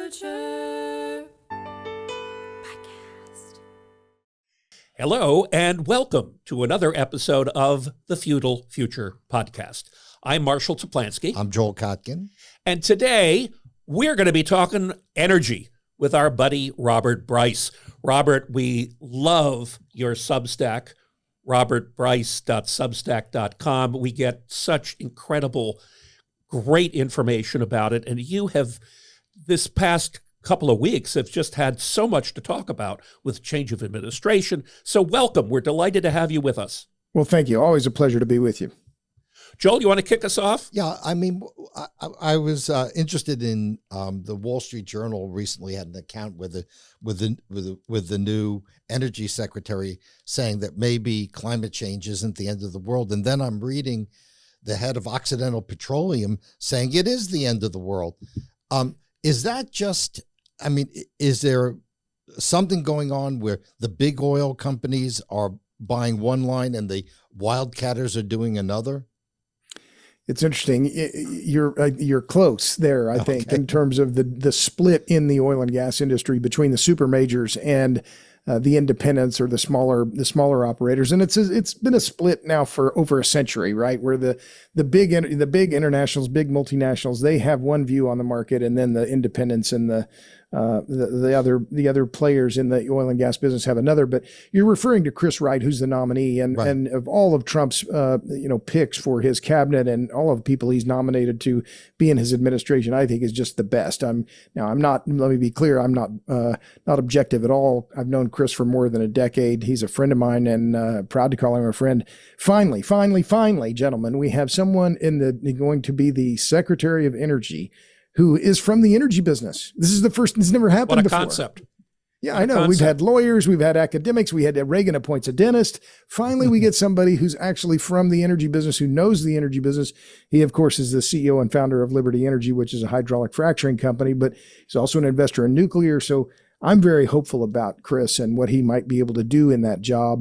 Future Podcast. Hello, and welcome to another episode of the Feudal Future Podcast. I'm Marshall Toplansky. I'm Joel Kotkin. And today we're going to be talking energy with our buddy Robert Bryce. Robert, we love your Substack, robertbryce.substack.com. We get such incredible, great information about it. And you have, this past couple of weeks, have just had so much to talk about with change of administration. So welcome. We're delighted to have you with us. Well, thank you. Always a pleasure to be with you. Joel, you want to kick us off? Yeah, I mean, I was interested in the Wall Street Journal recently had an account with the new energy secretary saying that maybe climate change isn't the end of the world, and then I'm reading the head of Occidental Petroleum saying it is the end of the world. Is that just? I mean, is there something going on where the big oil companies are buying one line and the wildcatters are doing another? It's interesting. You're close there, I think, in terms of the split in the oil and gas industry between the super majors and the independents or the smaller operators. And it's been a split now for over a century, right? Where the big internationals, big multinationals, they have one view on the market, and then the independents and the other players in the oil and gas business have another. But you're referring to Chris Wright, who's the nominee, and right. And of all of Trump's picks for his cabinet and all of the people he's nominated to be in his administration, I think is just the best. I'm not. Let me be clear. I'm not objective at all. I've known Chris for more than a decade. He's a friend of mine, and proud to call him a friend. Finally, gentlemen, we have someone going to be the Secretary of Energy who is from the energy business. This is the first, this never happened before. What a concept. Yeah, I know. We've had lawyers, we've had academics, we had Reagan appoints a dentist. Finally, we get somebody who's actually from the energy business, who knows the energy business. He, of course, is the CEO and founder of Liberty Energy, which is a hydraulic fracturing company, but he's also an investor in nuclear. So I'm very hopeful about Chris and what he might be able to do in that job,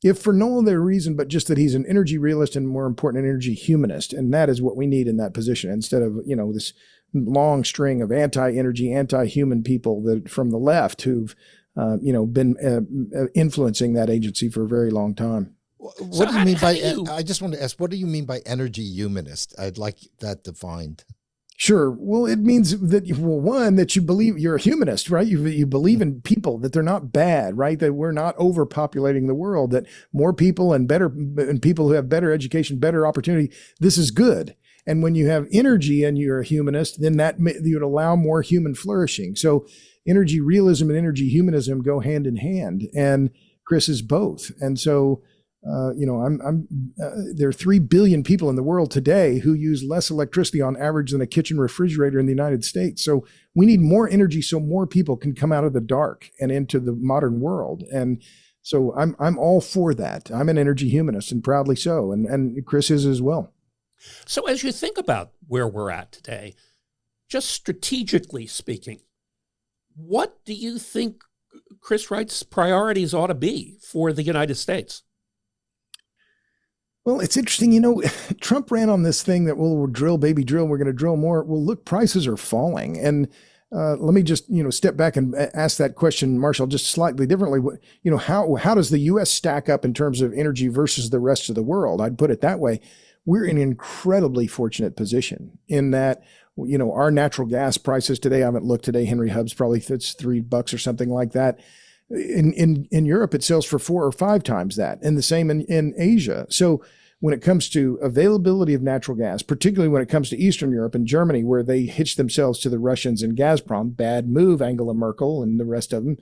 if for no other reason, but just that he's an energy realist and, more important, an energy humanist. And that is what we need in that position, instead of, this long string of anti-energy, anti-human people that from the left who've, been influencing that agency for a very long time. What do you mean by? I just want to ask, what do you mean by energy humanist? I'd like that defined. Sure. Well, it means that, one, that you believe you're a humanist, right? You believe in people, that they're not bad, right? That we're not overpopulating the world, that more people and people who have better education, better opportunity, this is good. And when you have energy and you're a humanist, then that you would allow more human flourishing. So energy realism and energy humanism go hand in hand, and Chris is both. And so, there are 3 billion people in the world today who use less electricity on average than a kitchen refrigerator in the United States. So we need more energy so more people can come out of the dark and into the modern world. And so I'm all for that. I'm an energy humanist, and proudly so. And Chris is as well. So as you think about where we're at today, just strategically speaking, what do you think Chris Wright's priorities ought to be for the United States? Well, it's interesting. Trump ran on this thing that, we'll drill, baby, drill. We're going to drill more. Well, look, prices are falling. And let me just, step back and ask that question, Marshall, just slightly differently. How does the U.S. stack up in terms of energy versus the rest of the world? I'd put it that way. We're in an incredibly fortunate position in that, our natural gas prices today, I haven't looked today, Henry Hub's probably, it's $3 or something like that. In Europe, it sells for 4 or 5 times that, and the same in Asia. So when it comes to availability of natural gas, particularly when it comes to Eastern Europe and Germany, where they hitched themselves to the Russians and Gazprom, bad move, Angela Merkel and the rest of them.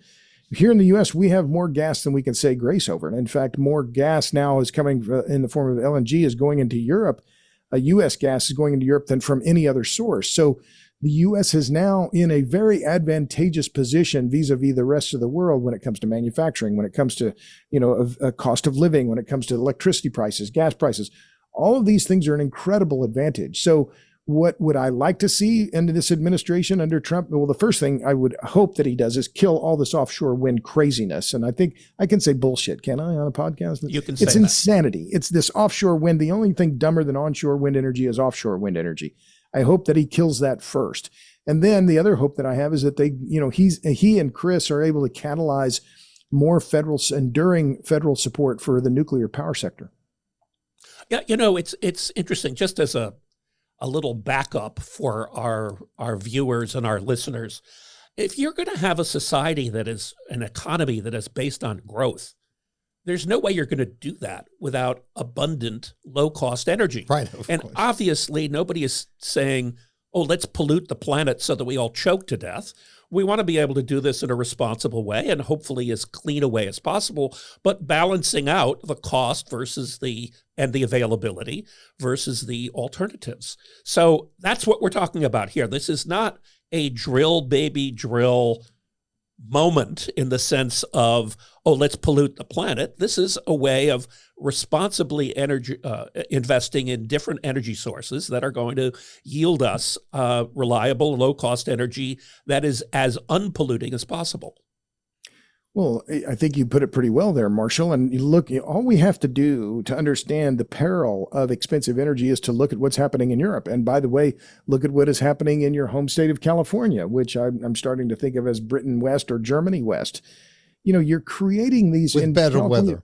Here in the U.S., we have more gas than we can say grace over. And in fact, more gas now is coming in the form of LNG is going into Europe. U.S. gas is going into Europe than from any other source. So the U.S. is now in a very advantageous position vis-a-vis the rest of the world when it comes to manufacturing, when it comes to, a cost of living, when it comes to electricity prices, gas prices. All of these things are an incredible advantage. So what would I like to see in this administration under Trump? Well, the first thing I would hope that he does is kill all this offshore wind craziness. And I think I can say bullshit, can I, on a podcast? You can say it's insanity. It's this offshore wind. The only thing dumber than onshore wind energy is offshore wind energy. I hope that he kills that first. And then the other hope that I have is that he and Chris are able to catalyze more enduring federal support for the nuclear power sector. Yeah, it's interesting. Just as a little backup for our viewers and our listeners, if you're going to have a society that is an economy that is based on growth, there's no way you're going to do that without abundant, low-cost energy. Right. And obviously, nobody is saying, oh, let's pollute the planet so that we all choke to death. We want to be able to do this in a responsible way and hopefully as clean a way as possible, but balancing out the cost versus the availability versus the alternatives. So that's what we're talking about here. This is not a drill, baby, drill moment in the sense of, oh, let's pollute the planet. This is a way of responsibly investing in different energy sources that are going to yield us reliable, low-cost energy that is as unpolluting as possible. Well, I think you put it pretty well there, Marshall. And you look, all we have to do to understand the peril of expensive energy is to look at what's happening in Europe. And by the way, look at what is happening in your home state of California, which I'm starting to think of as Britain West or Germany West. You're creating these with better weather.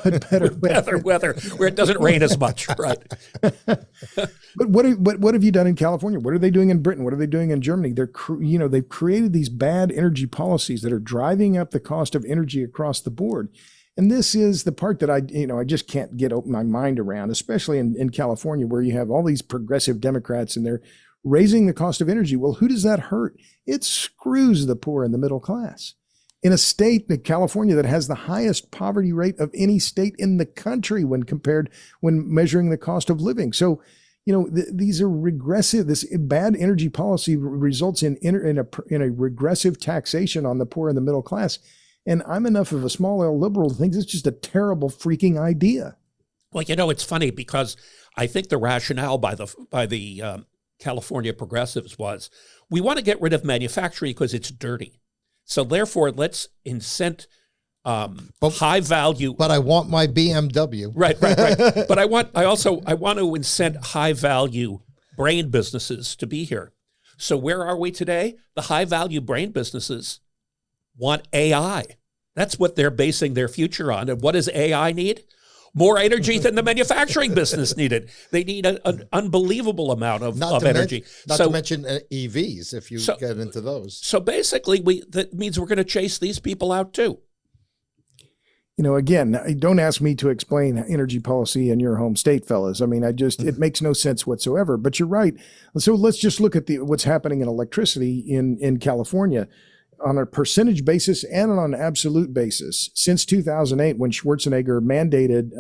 But better weather where it doesn't rain as much, right? But what have you done in California? What are they doing in Britain? What are they doing in Germany? They've created these bad energy policies that are driving up the cost of energy across the board. And this is the part that I just can't get my mind around, especially in California, where you have all these progressive Democrats and they're raising the cost of energy. Well, who does that hurt? It screws the poor and the middle class. In a state, California, that has the highest poverty rate of any state in the country when measuring the cost of living. So, these are regressive. This bad energy policy results in a regressive taxation on the poor and the middle class. And I'm enough of a small L liberal to think it's just a terrible freaking idea. Well, it's funny because I think the rationale by the California progressives was, we want to get rid of manufacturing because it's dirty. So therefore, let's incent high value. But I want my BMW. Right. But I want to incent high value brain businesses to be here. So where are we today? The high value brain businesses want AI. That's what they're basing their future on. And what does AI need? More energy than the manufacturing business needed. They need an unbelievable amount of energy. Not to mention EVs, if you get into those. So basically, that means we're going to chase these people out too. Again, don't ask me to explain energy policy in your home state, fellas. I mean, it makes no sense whatsoever. But you're right. So let's just look at what's happening in electricity in California. On a percentage basis and on an absolute basis, since 2008, when Schwarzenegger mandated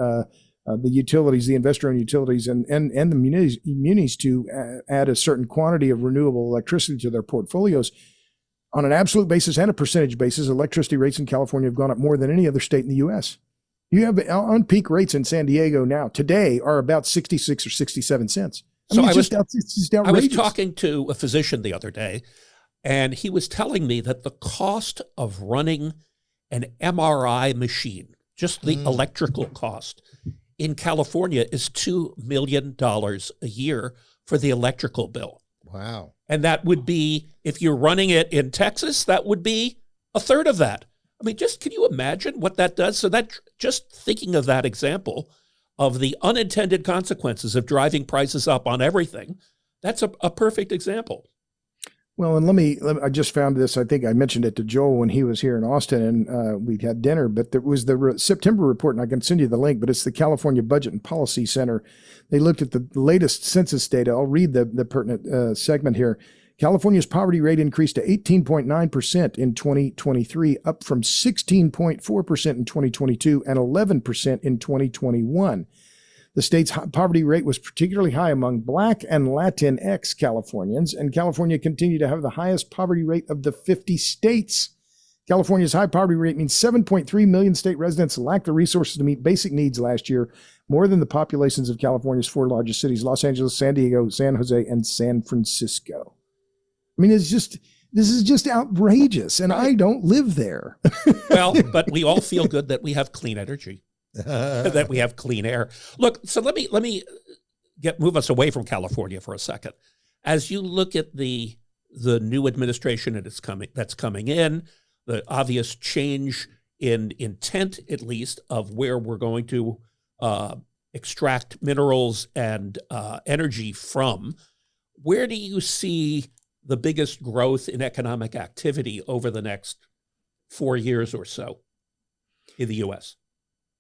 the utilities, the investor-owned utilities, and the munis to add a certain quantity of renewable electricity to their portfolios, on an absolute basis and a percentage basis, electricity rates in California have gone up more than any other state in the U.S. You have on-peak rates in San Diego now today are about 66 or 67 cents. I was talking to a physician the other day, and he was telling me that the cost of running an MRI machine, just the electrical cost in California, is $2 million a year for the electrical bill. Wow. And that would be, if you're running it in Texas, that would be a third of that. I mean, can you imagine what that does? So that, just thinking of that example of the unintended consequences of driving prices up on everything, that's a perfect example. Well, and I just found this. I think I mentioned it to Joel when he was here in Austin, and we had dinner. But there was the September report, and I can send you the link. But it's the California Budget and Policy Center. They looked at the latest census data. I'll read the pertinent segment here. California's poverty rate increased to 18.9% in 2023, up from 16.4% in 2022 and 11% in 2021. The state's poverty rate was particularly high among Black and Latinx Californians, and California continued to have the highest poverty rate of the 50 states. California's high poverty rate means 7.3 million state residents lacked the resources to meet basic needs last year, more than the populations of California's four largest cities, Los Angeles, San Diego, San Jose, and San Francisco. I mean, this is just outrageous, and I don't live there. Well, but we all feel good that we have clean energy. That we have clean air. Look, so let me move us away from California for a second. As you look at the the new administration that's coming in, the obvious change in intent, at least, of where we're going to extract minerals and energy from, where do you see the biggest growth in economic activity over the next 4 years or so in the U.S.?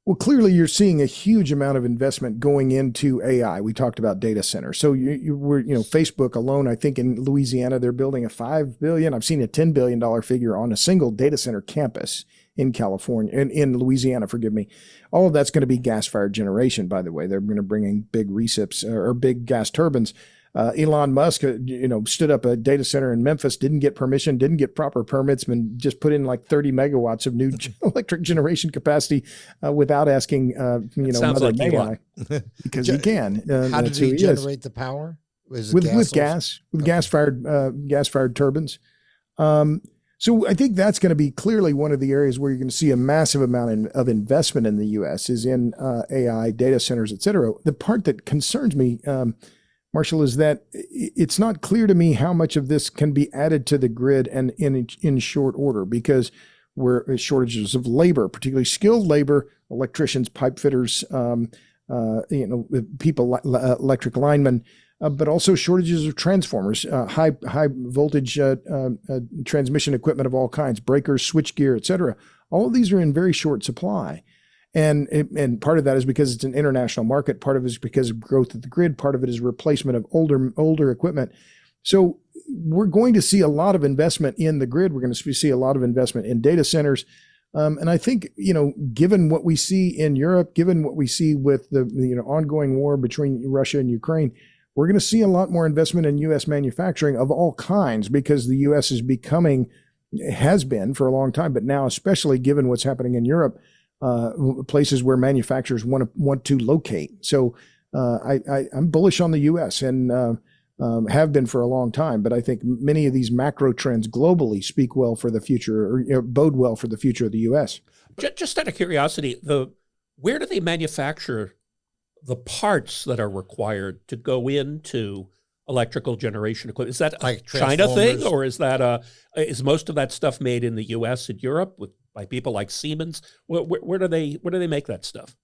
Well, clearly you're seeing a huge amount of investment going into AI. We talked about data centers. So Facebook alone, I think in Louisiana, they're building a $5 billion. I've seen a $10 billion figure on a single data center campus in California, in Louisiana, forgive me. All of that's going to be gas-fired generation, by the way. They're going to bring in big recips or big gas turbines. Elon Musk, stood up a data center in Memphis, didn't get permission, didn't get proper permits, and just put in like 30 megawatts of new electric generation capacity without asking, Mother May I, because he can. How did he generate the power? With gas-fired turbines. So I think that's going to be clearly one of the areas where you're going to see a massive amount of investment in the U.S. is in AI, data centers, et cetera. The part that concerns me, Marshall, is that it's not clear to me how much of this can be added to the grid and in short order, because we're shortages of labor, particularly skilled labor, electricians, pipe fitters, people, electric linemen, but also shortages of transformers, high voltage transmission equipment of all kinds, breakers, switchgear, et cetera. All of these are in very short supply. And part of that is because it's an international market. Part of it is because of growth of the grid. Part of it is replacement of older equipment. So we're going to see a lot of investment in the grid. We're going to see a lot of investment in data centers. And I think, given what we see in Europe, given what we see with the ongoing war between Russia and Ukraine, we're going to see a lot more investment in U.S. manufacturing of all kinds, because the U.S. has been for a long time, but now especially given what's happening in Europe, places where manufacturers want to locate. So I'm bullish on the U.S. and have been for a long time. But I think many of these macro trends globally speak well for the future, or bode well for the future of the U.S. Just out of curiosity, where do they manufacture the parts that are required to go into electrical generation equipment? Is that a China thing, or is is most of that stuff made in the U.S. and Europe by people like Siemens? Where do they make that stuff?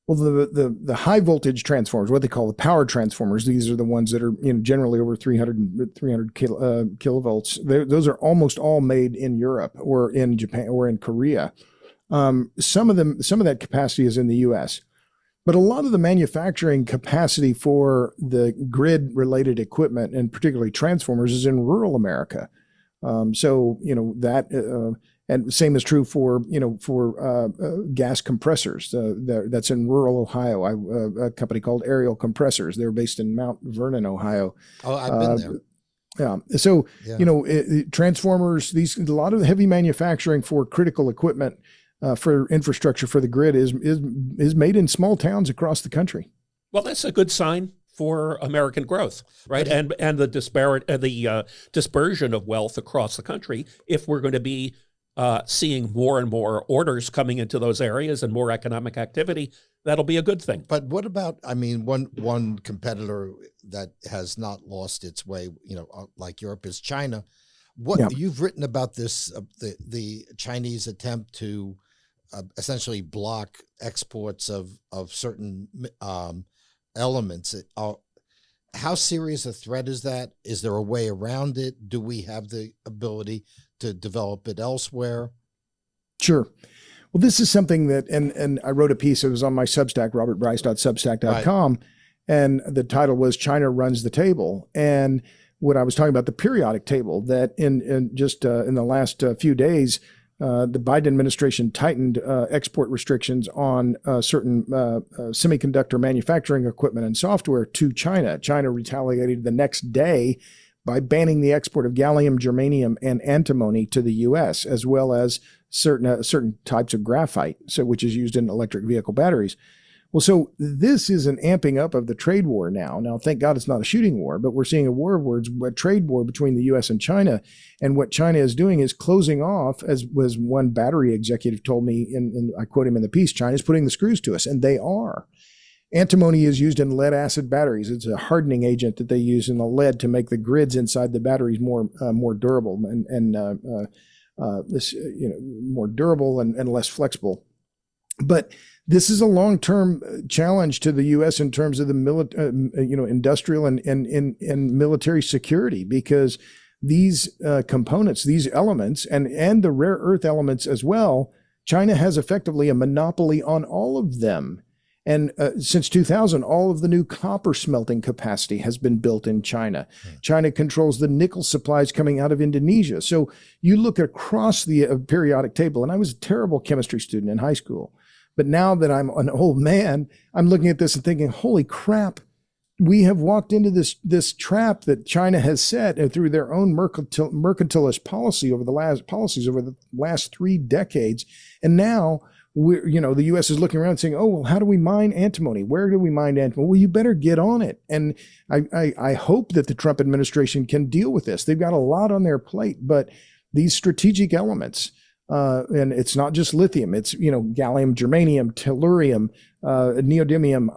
Well, the high voltage transformers, what they call the power transformers, these are the ones that are generally over 300 kilovolts. Those are almost all made in Europe or in Japan or in Korea. Some of that capacity is in the U.S. But a lot of the manufacturing capacity for the grid-related equipment, and particularly transformers, is in rural America. And same is true for gas compressors. That's in rural Ohio. A company called Aerial Compressors. They're based in Mount Vernon, Ohio. Oh, I've been there. Yeah. So transformers. A lot of heavy manufacturing for critical equipment. For infrastructure for the grid is made in small towns across the country. Well, that's a good sign for American growth, right? And the dispersion of wealth across the country. If we're going to be seeing more and more orders coming into those areas and more economic activity, that'll be a good thing. But what about, one competitor that has not lost its way, like Europe, is China. You've written about this, the Chinese attempt to essentially block exports of certain elements. How serious a threat is that? Is there a way around it? Do we have the ability to develop it elsewhere? Sure. Well, this is something that, and I wrote a piece, it was on my Substack, robertbryce.substack.com, and the title was China Runs the Table. And what I was talking about, the periodic table, that in the last few days, the Biden administration tightened export restrictions on certain semiconductor manufacturing equipment and software to China. China retaliated the next day by banning the export of gallium, germanium, and antimony to the U.S., as well as certain types of graphite, which is used in electric vehicle batteries. Well, so this is an amping up of the trade war now. Now, thank God it's not a shooting war, but we're seeing a war of words, a trade war between the U.S. and China. And what China is doing is closing off, as was one battery executive told me, and I quote him in the piece, China's putting the screws to us, and they are. Antimony is used in lead acid batteries. It's a hardening agent that they use in the lead to make the grids inside the batteries more durable and more durable and less flexible. But this is a long-term challenge to the U.S. in terms of the industrial and military security, because these components, these elements, and the rare earth elements as well, China has effectively a monopoly on all of them. And since 2000, all of the new copper smelting capacity has been built in China. China controls the nickel supplies coming out of Indonesia. So you look across the periodic table, and I was a terrible chemistry student in high school. But now that I'm an old man, I'm looking at this and thinking, holy crap, we have walked into this trap that China has set through their own mercantilist policies over the last 3 decades. And now the U.S. is looking around saying, oh, well, how do we mine antimony? Where do we mine antimony? Well, you better get on it. And I hope that the Trump administration can deal with this. They've got a lot on their plate, but these strategic elements, and it's not just lithium, it's, gallium, germanium, tellurium, neodymium,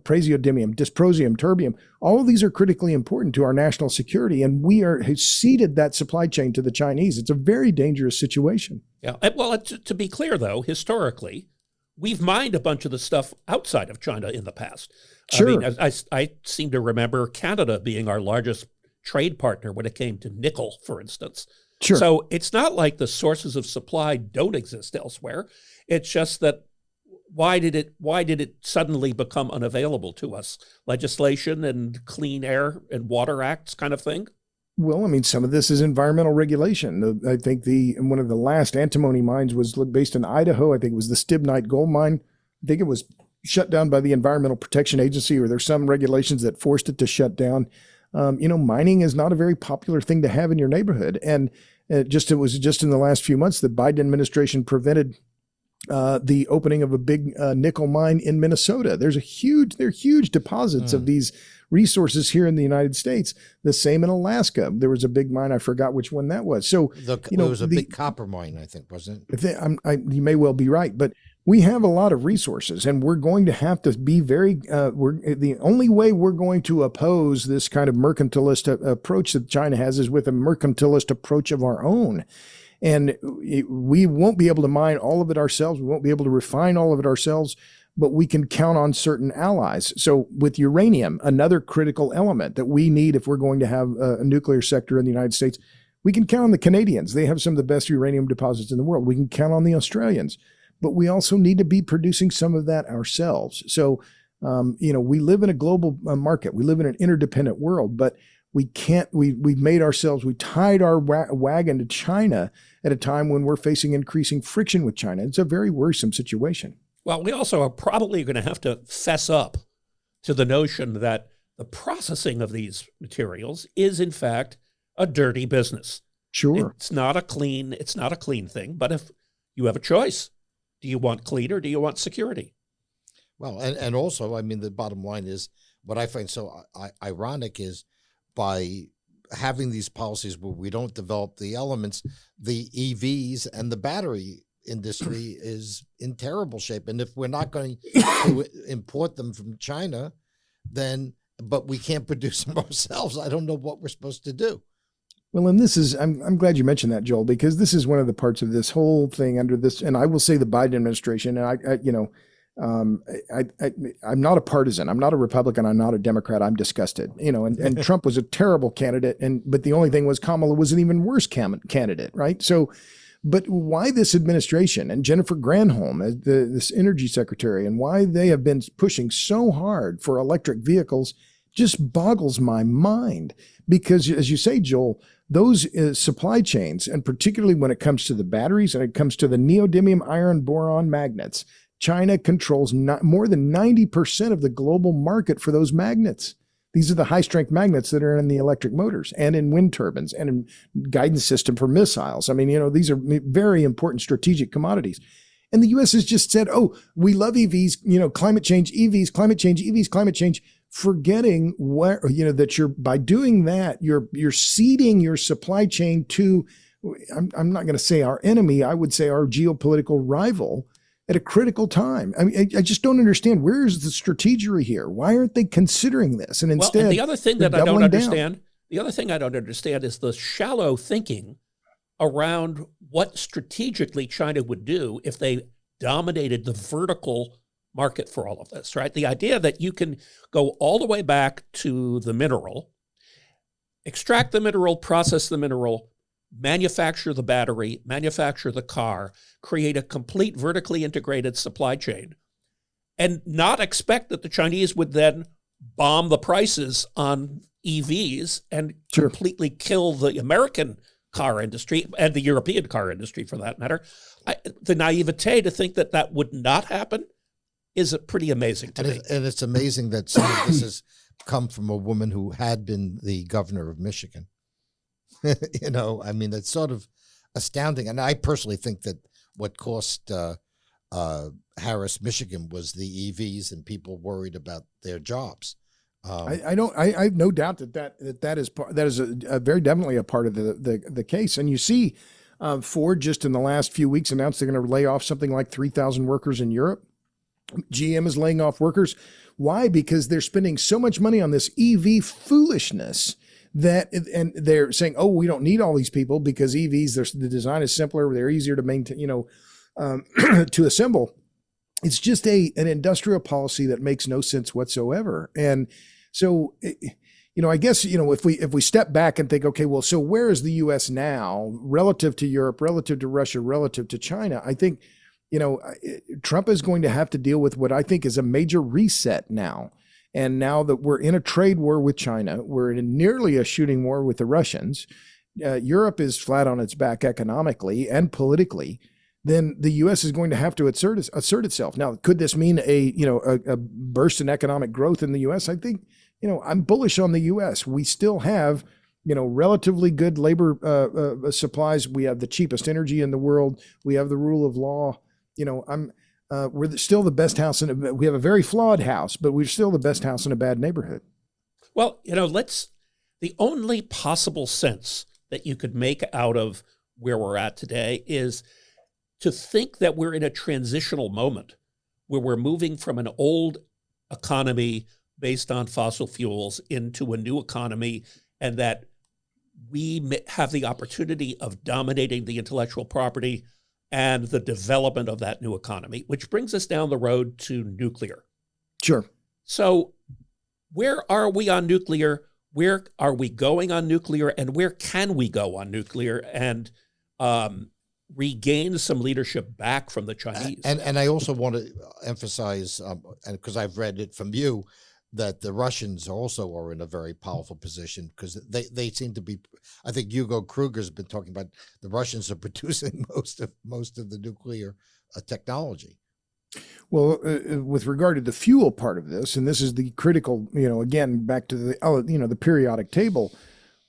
praseodymium, dysprosium, terbium. All of these are critically important to our national security, and we have ceded that supply chain to the Chinese. It's a very dangerous situation. Yeah. Well, to be clear, though, historically, we've mined a bunch of the stuff outside of China in the past. Sure. I mean, I seem to remember Canada being our largest trade partner when it came to nickel, for instance. Sure. So it's not like the sources of supply don't exist elsewhere. It's just that why did it suddenly become unavailable to us? Legislation and Clean Air and Water Acts kind of thing? Well, I mean, some of this is environmental regulation. I think one of the last antimony mines was based in Idaho. I think it was the Stibnite gold mine. I think it was shut down by the Environmental Protection Agency, or there's some regulations that forced it to shut down. Mining is not a very popular thing to have in your neighborhood. And it was just in the last few months the Biden administration prevented the opening of a big nickel mine in Minnesota. There are huge deposits of these resources here in the United States. The same in Alaska. There was a big mine. I forgot which one that was. So it was a big copper mine, I think, wasn't it? You may well be right, but we have a lot of resources, and we're going to have to be the only way we're going to oppose this kind of mercantilist approach that China has is with a mercantilist approach of our own. And we won't be able to mine all of it ourselves. We won't be able to refine all of it ourselves, but we can count on certain allies. So with uranium, another critical element that we need if we're going to have a nuclear sector in the United States, we can count on the Canadians. They have some of the best uranium deposits in the world. We can count on the Australians, but we also need to be producing some of that ourselves. So, we live in a global market. We live in an interdependent world, but we tied our wagon to China at a time when we're facing increasing friction with China. It's a very worrisome situation. Well, we also are probably going to have to fess up to the notion that the processing of these materials is, in fact, a dirty business. Sure. It's not a clean thing, but if you have a choice, do you want clean or do you want security? Well, and also, I mean, the bottom line is what I find so ironic is by having these policies where we don't develop the elements, the EVs and the battery industry is in terrible shape. And if we're not going to import them from China, but we can't produce them ourselves, I don't know what we're supposed to do. Well, and I'm glad you mentioned that, Joel, because this is one of the parts of this whole thing under this, and I will say the Biden administration, and I'm not a partisan. I'm not a Republican. I'm not a Democrat. I'm disgusted, and Trump was a terrible candidate. But the only thing was Kamala was an even worse candidate. Right. So, but why this administration and Jennifer Granholm as this energy secretary, and why they have been pushing so hard for electric vehicles just boggles my mind, because as you say, Joel, those supply chains, and particularly when it comes to the batteries and it comes to the neodymium iron boron magnets, China controls more than 90% of the global market for those magnets. These are the high-strength magnets that are in the electric motors and in wind turbines and in guidance system for missiles. I mean, these are very important strategic commodities. And the U.S. has just said, oh, we love EVs, climate change, EVs, climate change, EVs, climate change, forgetting that by doing that, you're ceding your supply chain to, I'm not going to say our enemy, I would say our geopolitical rival, at a critical time. I mean, I just don't understand. Where is the strategery here? Why aren't they considering this? And instead, and the other thing that I don't doubling understand, down. the other thing I don't understand is the shallow thinking around what strategically China would do if they dominated the vertical market for all of this, right? The idea that you can go all the way back to the mineral, extract the mineral, process the mineral, manufacture the battery, manufacture the car, create a complete vertically integrated supply chain, and not expect that the Chinese would then bomb the prices on EVs and completely kill the American car industry and the European car industry for that matter. The naivete to think that that would not happen is pretty amazing to me. And it's amazing that some of this has come from a woman who had been the governor of Michigan. You know, I mean, it's sort of astounding. And I personally think that what cost Harris, Michigan, was the EVs and people worried about their jobs. I have no doubt that is a very definitely a part of the case. And you see, Ford just in the last few weeks announced they're going to lay off something like 3,000 workers in Europe. GM is laying off workers. Why? Because they're spending so much money on this EV foolishness and they're saying, oh, we don't need all these people because EVs, the design is simpler, they're easier to maintain, to assemble. It's just an industrial policy that makes no sense whatsoever. And so, I guess, if we step back and think, okay, well, so where is the U.S. now relative to Europe, relative to Russia, relative to China? I think, Trump is going to have to deal with what I think is a major reset now. And now that we're in a trade war with China, we're in nearly a shooting war with the Russians, Europe is flat on its back economically and politically, then the U.S. is going to have to assert itself. Now, could this mean a burst in economic growth in the U.S.? I think, I'm bullish on the U.S. We still have, relatively good labor supplies. We have the cheapest energy in the world. We have the rule of law. We're still the best house we have a very flawed house, but we're still the best house in a bad neighborhood. Well, the only possible sense that you could make out of where we're at today is to think that we're in a transitional moment where we're moving from an old economy based on fossil fuels into a new economy, and that we have the opportunity of dominating the intellectual property and the development of that new economy, which brings us down the road to nuclear. Sure. So where are we on nuclear? Where are we going on nuclear? And where can we go on nuclear and regain some leadership back from the Chinese? And I also want to emphasize, and because I've read it from you, that the Russians also are in a very powerful position because they seem to be. I think Hugo Kruger's been talking about the Russians are producing most of the nuclear technology. Well, with regard to the fuel part of this, and this is the critical, again, back to the periodic table,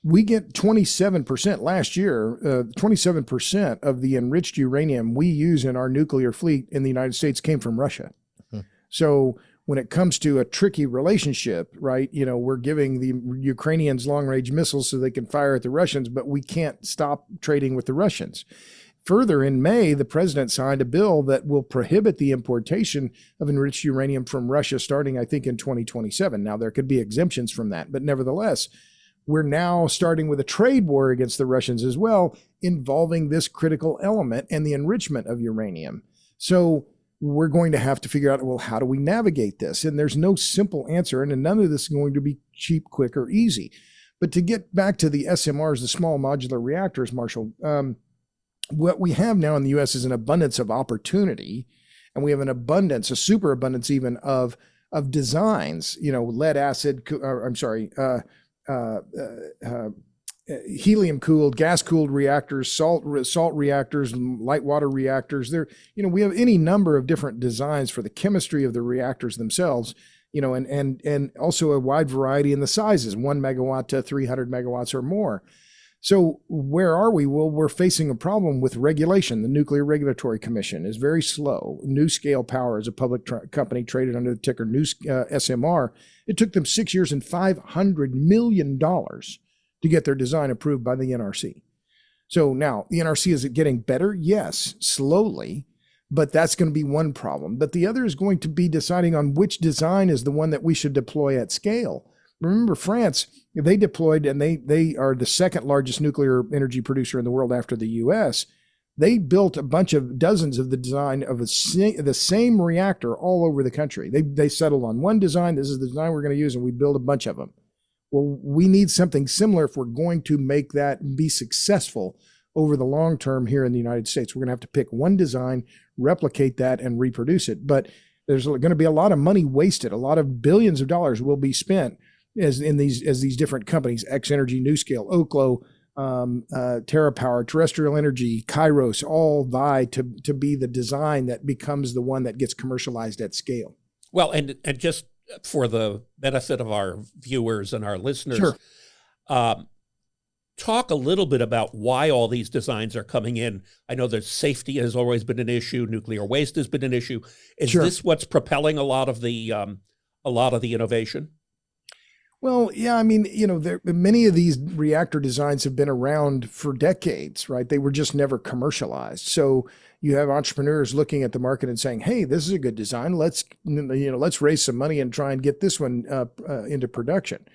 we get 27% last year, 27% of the enriched uranium we use in our nuclear fleet in the United States came from Russia. So when it comes to a tricky relationship, right, we're giving the Ukrainians long-range missiles so they can fire at the Russians, but we can't stop trading with the Russians. Further, in May, the president signed a bill that will prohibit the importation of enriched uranium from Russia starting, I think, in 2027. Now, there could be exemptions from that, but nevertheless, we're now starting with a trade war against the Russians as well, involving this critical element and the enrichment of uranium. So we're going to have to figure out, well, how do we navigate this? And there's no simple answer, and none of this is going to be cheap, quick, or easy. But to get back to the SMRs, the small modular reactors, Marshall, what we have now in the U.S. is an abundance of opportunity, and we have an abundance, a superabundance even of designs, lead acid, helium-cooled, gas-cooled reactors, salt reactors, light water reactors. We have any number of different designs for the chemistry of the reactors themselves, and also a wide variety in the sizes, 1 megawatt to 300 megawatts or more. So where are we? Well, we're facing a problem with regulation. The Nuclear Regulatory Commission is very slow. NuScale Power is a public company traded under the ticker SMR. It took them 6 years and $500 million to get their design approved by the NRC. So now the NRC, is it getting better? Yes, slowly. But that's going to be one problem. But the other is going to be deciding on which design is the one that we should deploy at scale. Remember, France, they deployed, and they are the second largest nuclear energy producer in the world after the U.S. They built a bunch of dozens of the design of the same reactor all over the country. They settled on one design. This is the design we're going to use, and we build a bunch of them. Well, we need something similar if we're going to make that be successful over the long term here in the United States. We're going to have to pick one design, replicate that, and reproduce it. But there's going to be a lot of money wasted. A lot of billions of dollars will be spent as these different companies, X Energy, NuScale, Oklo, TerraPower, Terrestrial Energy, Kairos, all vie to be the design that becomes the one that gets commercialized at scale. Well, and just for the benefit of our viewers and our listeners, sure. Talk a little bit about why all these designs are coming in. I know that safety has always been an issue. Nuclear waste has been an issue. Is sure. this what's propelling a lot of the innovation? Well, yeah, I mean, many of these reactor designs have been around for decades, right? They were just never commercialized. So you have entrepreneurs looking at the market and saying, "Hey, this is a good design. Let's raise some money and try and get this one into production."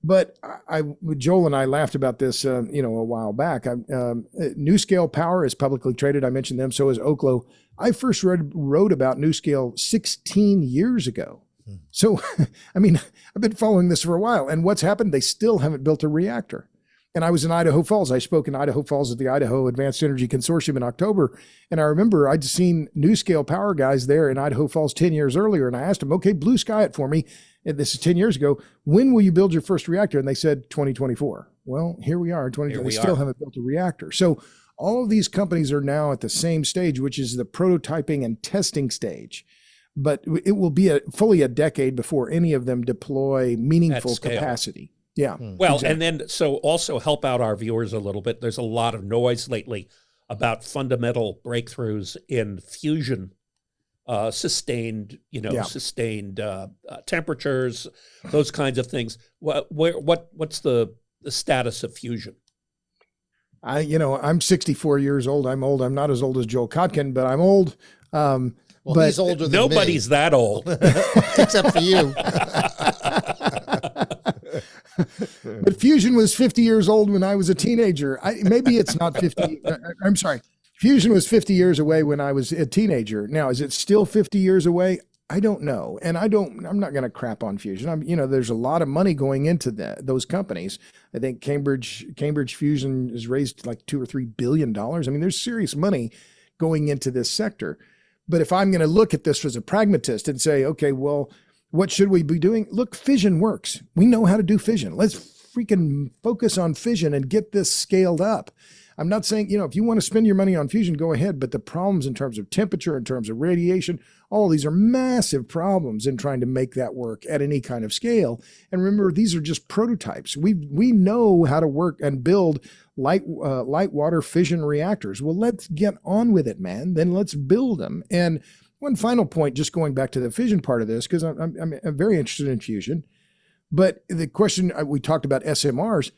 But Joel and I laughed about this, a while back. NuScale Power is publicly traded. I mentioned them. So is Oklo. I first wrote about NuScale 16 years ago. So, I mean, I've been following this for a while. And what's happened? They still haven't built a reactor. And I was in Idaho Falls. I spoke in Idaho Falls at the Idaho Advanced Energy Consortium in October. And I remember I'd seen NuScale Power guys there in Idaho Falls 10 years earlier. And I asked them, okay, blue sky it for me. And this is 10 years ago. When will you build your first reactor? And they said 2024. Well, here we are in 2020. They still haven't built a reactor. So all of these companies are now at the same stage, which is the prototyping and testing stage. But it will be fully a decade before any of them deploy meaningful capacity. Yeah. Well, exactly. And then so also help out our viewers a little bit. There's a lot of noise lately about fundamental breakthroughs in fusion, sustained temperatures, those kinds of things. What's the status of fusion? I'm 64 years old. I'm old. I'm not as old as Joel Kotkin, but I'm old. Well, he's older than nobody's me. that old, except for you. But fusion was 50 years old when I was a teenager. Maybe it's not 50. I'm sorry. Fusion was 50 years away when I was a teenager. Now, is it still 50 years away? I don't know. And I'm not going to crap on fusion. There's a lot of money going into those companies. I think Cambridge Fusion has raised like $2 or $3 billion. I mean, there's serious money going into this sector. But if I'm going to look at this as a pragmatist and say, okay, well, what should we be doing? Look, fission works. We know how to do fission. Let's freaking focus on fission and get this scaled up. I'm not saying, if you want to spend your money on fusion, go ahead. But the problems in terms of temperature, in terms of radiation, all of these are massive problems in trying to make that work at any kind of scale. And remember, these are just prototypes. We know how to work and build light water fission reactors. Well, let's get on with it, man. Then let's build them. And one final point, just going back to the fission part of this, because I'm very interested in fusion. But the question, we talked about SMRs.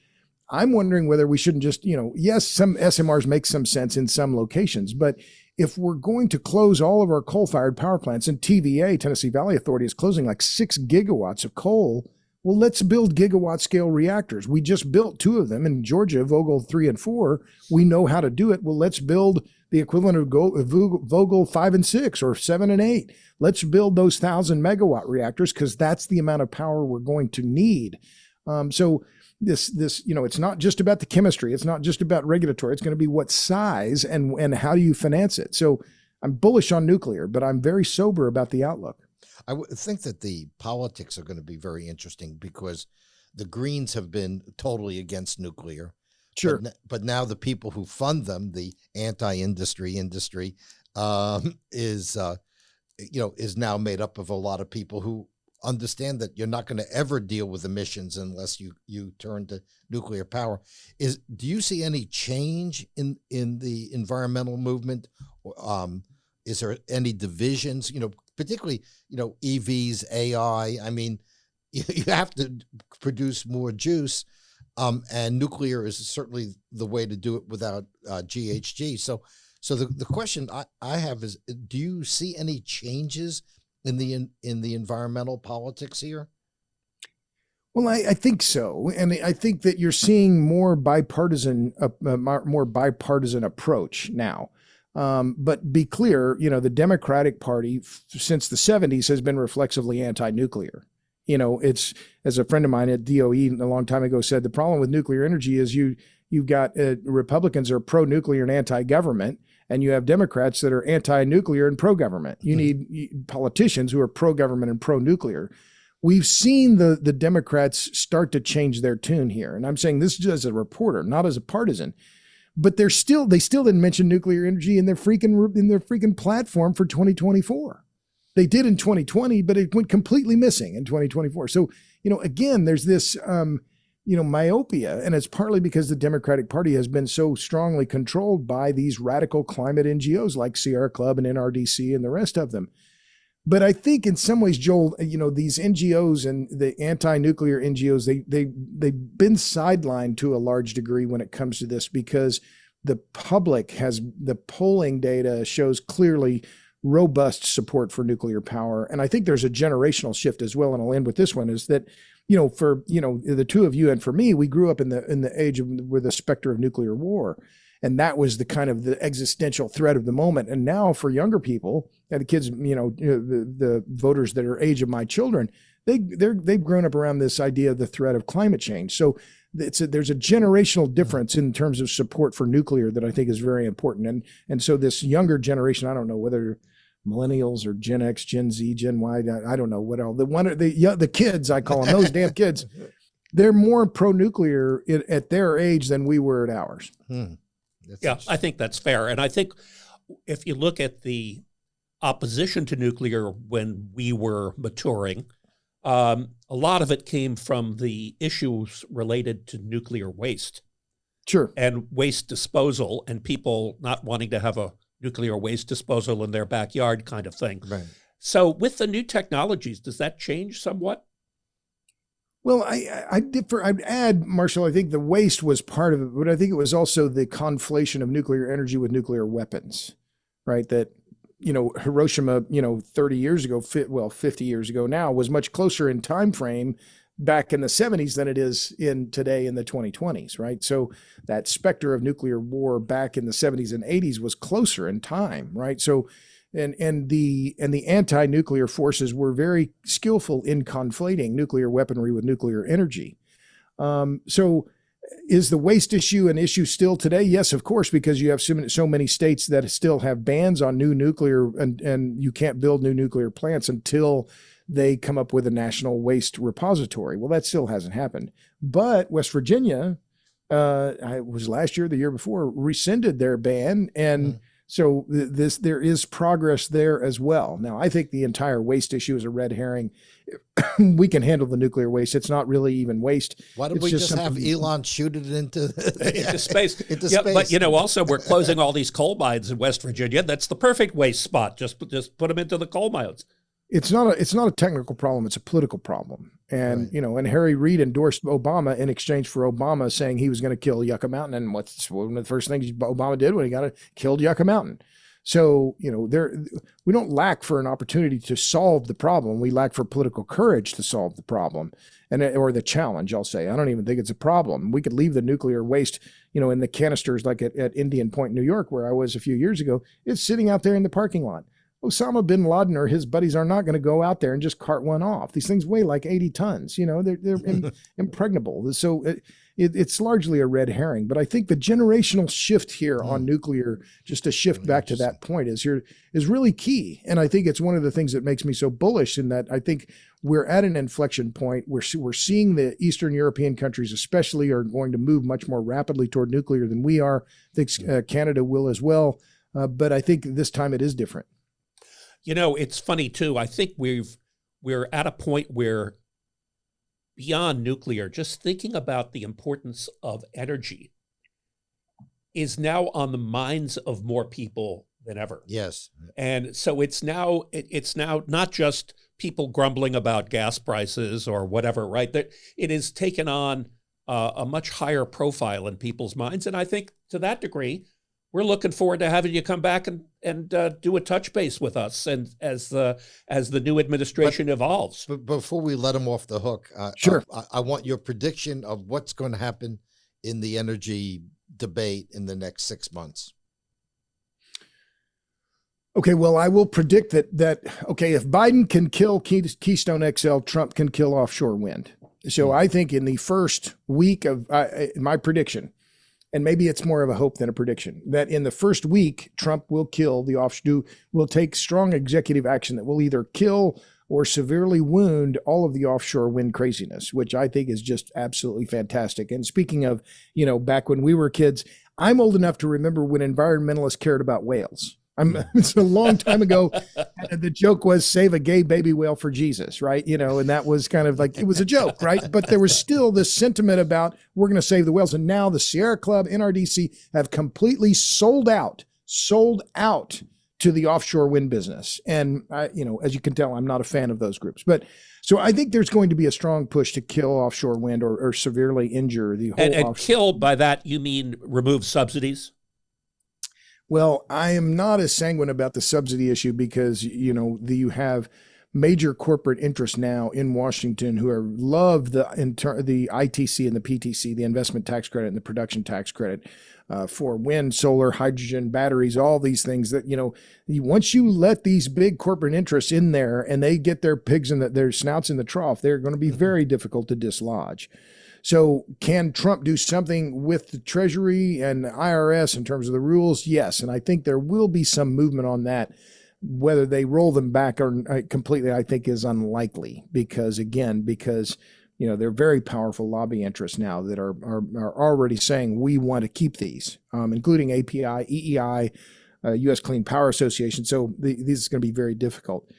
I'm wondering whether we shouldn't just, yes, some SMRs make some sense in some locations, but if we're going to close all of our coal-fired power plants, and TVA, Tennessee Valley Authority, is closing like 6 gigawatts of coal, well, let's build gigawatt-scale reactors. We just built 2 of them in Georgia, Vogtle 3 and 4. We know how to do it. Well, let's build the equivalent of Vogtle 5 and 6 or 7 and 8. Let's build those 1,000-megawatt reactors because that's the amount of power we're going to need. So this, it's not just about the chemistry. It's not just about regulatory. It's going to be what size and how do you finance it. So I'm bullish on nuclear, but I'm very sober about the outlook. I think that the politics are going to be very interesting because the Greens have been totally against nuclear. Sure. But now the people who fund them, the anti-industry is now made up of a lot of people who understand that you're not going to ever deal with emissions unless you turn to nuclear power. Do you see any change in the environmental movement? Is there any divisions? Particularly EVs, AI. I mean, you have to produce more juice, and nuclear is certainly the way to do it without GHG. So So the question I have is, do you see any changes in the environmental politics here? Well, I think so, and I think that you're seeing more bipartisan approach now. But be clear, the Democratic Party since the 70s has been reflexively anti-nuclear. It's, as a friend of mine at DOE a long time ago said, the problem with nuclear energy is you've got Republicans are pro-nuclear and anti-government, and you have Democrats that are anti-nuclear and pro-government. You need politicians who are pro-government and pro-nuclear. We've seen the Democrats start to change their tune here. And I'm saying this just as a reporter, not as a partisan. But they still didn't mention nuclear energy in their freaking platform for 2024. They did in 2020, but it went completely missing in 2024. So, again, there's this myopia, and it's partly because the Democratic Party has been so strongly controlled by these radical climate NGOs like Sierra Club and NRDC and the rest of them. But I think in some ways, Joel, these NGOs and the anti-nuclear NGOs, they've been sidelined to a large degree when it comes to this, because the polling data shows clearly robust support for nuclear power. And I think there's a generational shift as well. And I'll end with this one, is that, for, the two of you and for me, we grew up in the age with the specter of nuclear war. And that was the kind of the existential threat of the moment. And now for younger people and the kids, the voters that are age of my children, they've grown up around this idea of the threat of climate change. So there's a generational difference in terms of support for nuclear that I think is very important. And so this younger generation, I don't know whether millennials or Gen X, Gen Z, Gen Y, I don't know what all the kids, I call them, those damn kids, they're more pro-nuclear at their age than we were at ours. Yeah, I think that's fair. And I think if you look at the opposition to nuclear when we were maturing, a lot of it came from the issues related to nuclear waste. Sure. And waste disposal, and people not wanting to have a nuclear waste disposal in their backyard kind of thing. Right. So with the new technologies, does that change somewhat? Well, I differ. I'd add, Marshall, I think the waste was part of it, but I think it was also the conflation of nuclear energy with nuclear weapons, right? That, Hiroshima, 30 years ago, 50 years ago now, was much closer in time frame back in the 70s than it is in today in the 2020s, right? So that specter of nuclear war back in the 70s and 80s was closer in time, right? So and the anti-nuclear forces were very skillful in conflating nuclear weaponry with nuclear energy. So is the waste issue an issue still today? Yes, of course, because you have so many states that still have bans on new nuclear, and you can't build new nuclear plants until they come up with a national waste repository. Well, that still hasn't happened. But West Virginia, it was last year, the year before, rescinded their ban, and so there is progress there as well. Now, I think the entire waste issue is a red herring. We can handle the nuclear waste. It's not really even waste. Why don't we just have Elon shoot it into space? Into space. But also we're closing all these coal mines in West Virginia. That's the perfect waste spot. Just put them into the coal mines. It's not a technical problem. It's a political problem. And, right. And Harry Reid endorsed Obama in exchange for Obama saying he was going to kill Yucca Mountain. And what's one of the first things Obama did when he killed Yucca Mountain. So, we don't lack for an opportunity to solve the problem. We lack for political courage to solve the problem or the challenge, I'll say. I don't even think it's a problem. We could leave the nuclear waste, in the canisters like at Indian Point, New York, where I was a few years ago. It's sitting out there in the parking lot. Osama bin Laden or his buddies are not going to go out there and just cart one off. These things weigh like 80 tons. They're impregnable. So it's largely a red herring. But I think the generational shift here on nuclear, just to shift back to that point, is really key. And I think it's one of the things that makes me so bullish in that I think we're at an inflection point. We're seeing the Eastern European countries especially are going to move much more rapidly toward nuclear than we are. I think Canada will as well. But I think this time it is different. It's funny too. I think we're at a point where beyond nuclear, just thinking about the importance of energy is now on the minds of more people than ever. Yes. And so it's now not just people grumbling about gas prices or whatever, right? That it has taken on a much higher profile in people's minds. And I think to that degree, we're looking forward to having you come back and do a touch base with us, and as the new administration evolves. But before we let him off the hook, Sure. I want your prediction of what's going to happen in the energy debate in the next 6 months. Okay, well, I will predict that okay, if Biden can kill Keystone XL, Trump can kill offshore wind. So I think in the first week of my prediction, and maybe it's more of a hope than a prediction, that in the first week, Trump will kill the offshore, will take strong executive action that will either kill or severely wound all of the offshore wind craziness, which I think is just absolutely fantastic. And speaking of, back when we were kids, I'm old enough to remember when environmentalists cared about whales. It's a long time ago. And the joke was save a gay baby whale for Jesus, right? And that was kind of like, it was a joke, right? But there was still this sentiment about we're going to save the whales. And now the Sierra Club, NRDC have completely sold out to the offshore wind business. And as you can tell, I'm not a fan of those groups. But so I think there's going to be a strong push to kill offshore wind or severely injure the whole and kill, by that you mean remove subsidies? Well, I am not as sanguine about the subsidy issue because, you have major corporate interests now in Washington who love the ITC and the PTC, the investment tax credit and the production tax credit for wind, solar, hydrogen, batteries, all these things that, once you let these big corporate interests in there and they get their their snouts in the trough, they're going to be very difficult to dislodge. So can Trump do something with the Treasury and the IRS in terms of the rules? Yes. And I think there will be some movement on that. Whether they roll them back or completely, I think is unlikely because they're very powerful lobby interests now that are already saying we want to keep these, including API, EEI, U.S. Clean Power Association. So this is going to be very difficult.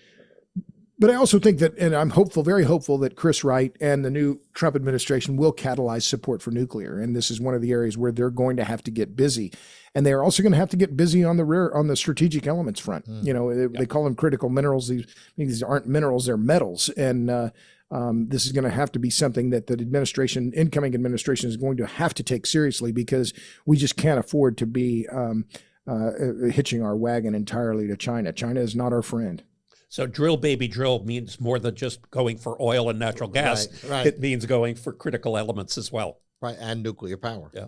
But I also think that, and I'm very hopeful that Chris Wright and the new Trump administration will catalyze support for nuclear. And this is one of the areas where they're going to have to get busy. And they're also going to have to get busy on the strategic elements front. They call them critical minerals. These aren't minerals, they're metals. And this is going to have to be something that the incoming administration is going to have to take seriously because we just can't afford to be hitching our wagon entirely to China. China is not our friend. So drill, baby, drill means more than just going for oil and natural gas. Right. It means going for critical elements as well. Right, and nuclear power. Yeah.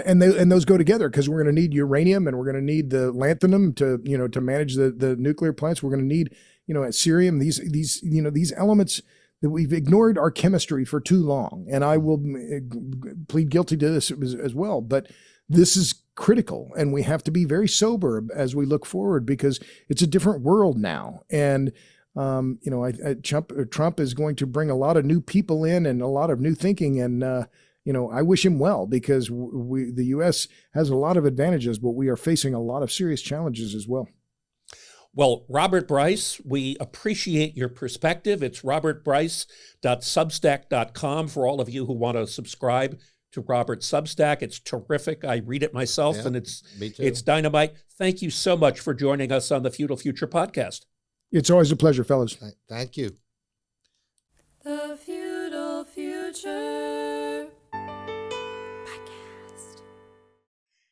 And those go together because we're going to need uranium and we're going to need the lanthanum to manage the nuclear plants. We're going to need cerium. These elements that we've ignored our chemistry for too long. And I will plead guilty to this as well. But this is critical, and we have to be very sober as we look forward because it's a different world now. And Trump is going to bring a lot of new people in and a lot of new thinking. And I wish him well because the U.S. has a lot of advantages, but we are facing a lot of serious challenges as well. Well, Robert Bryce, we appreciate your perspective. It's robertbryce.substack.com for all of you who want to subscribe to Robert's Substack. It's terrific. I read it myself, and it's dynamite. Thank you so much for joining us on the Feudal Future podcast. It's always a pleasure, fellas. Thank you. The Feudal Future.